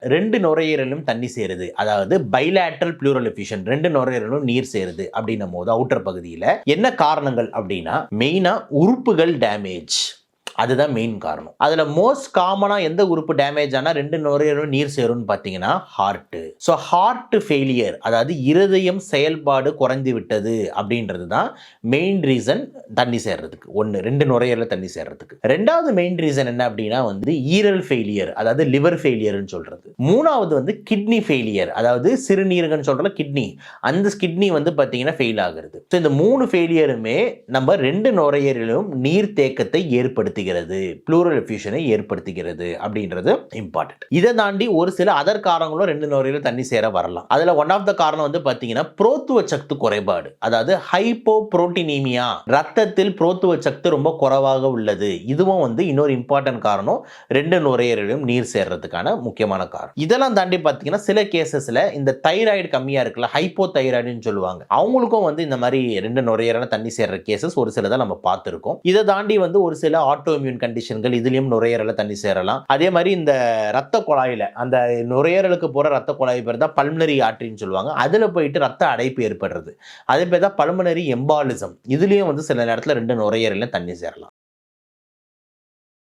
ரெண்டு நுரையீரலும் தண்ணி சேருது, அதாவது பைலேட்ரல் பிளூரல் எஃபிஷியன், ரெண்டு நுரையீரலும் நீர் சேருது அப்படின்னும் போது அவுட்டர் பகுதியில் என்ன காரணங்கள் அப்படின்னா மெயினா உறுப்புகள் டேமேஜ், அதுதான் மெயின் காரணம். அதுல மோஸ்ட் காமனா எந்த உறுப்பு டேமேஜ் ஆனா ரெண்டு நுரையீரலும் நீர் சேரும்னு பாத்தீங்கன்னா ஹார்ட். ஸோ ஹார்ட் ஃபெயிலியர், அதாவது இருதயம் செயல்பாடு குறைந்து விட்டது அப்படின்றது தான் மெயின் ரீசன் தண்ணி சேர்றதுக்கு. ஒன்று, ரெண்டு நுரையீரல தண்ணி சேர்றதுக்கு. ரெண்டாவது மெயின் ரீசன் என்ன அப்படின்னா ஈரல் ஃபெயிலியர், அதாவது லிவர் ஃபெயிலியர்னு சொல்றது. மூணாவது கிட்னி ஃபெயிலியர், அதாவது சிறுநீரகன்னு சொல்ற கிட்னி, அந்த கிட்னி பாத்தீங்கன்னா ஃபெயில் ஆகுறது. ஸோ இந்த மூணு ஃபெயிலியருமே நம்ம ரெண்டு நுரையீரலும் நீர் தேக்கத்தை ஏற்படுத்துகிறது, ப்ளூரல் எஃபியூஷனை ஏற்படுத்துகிறது அப்படின்றது இம்பார்ட்டன்ட். இதை தாண்டி ஒரு சில அதர் காரணங்களும் ரெண்டு நுரையீரலும் தண்ணி சேர வரலாம். அதுல ஒன் ஆஃப் த காரணம் பாத்தீங்கன்னா புரோத்துவ சத்து குறைபாடு, அதாவது ஹைப்போப்ரோட்டீனீமியா, ரத்தத்தில் புரோத்துவ சத்து ரொம்ப குறைவாக உள்ளது. இதுவும் இன்னொரு இம்பார்ட்டன்ட் காரணம் ரெண்டு நுரையீரலும் நீர் சேர்றதுக்கான முக்கியமான காரணம். இதெல்லாம் தாண்டி பாத்தீங்கன்னா சில கேசஸ்ல இந்த தைராய்டு கம்மியா இருக்குல்ல, ஹைப்போ தைராய்டுன்னு சொல்லுவாங்க, அவங்களுக்கும் இந்த மாதிரி ரெண்டு நுரையீரல தண்ணி சேர்ற கேசஸ் ஒரு சிலதை நம்ம பார்த்திருக்கோம். இதை தாண்டி ஒரு சில ஆட்டோ இம்யூன் கண்டிஷன்கள், இதுலயும் நுரையீரல தண்ணி சேரலாம். அதே மாதிரி இந்த ரத்த குழாயில, அந்த நுரையீரலுக்கு போற ரத்த குழாய் பேர் தான் பல்மனரி ஆர்டரின்னு சொல்லுவாங்க, அதுல போயிட்டு ரத்த அடைப்பு ஏற்படுறது, அதே பேர் தான் பல்மனரி எம்பாலிசம். இதுலயும் சில நேரத்தில் ரெண்டு நுரையீரல தண்ணி சேரலாம்.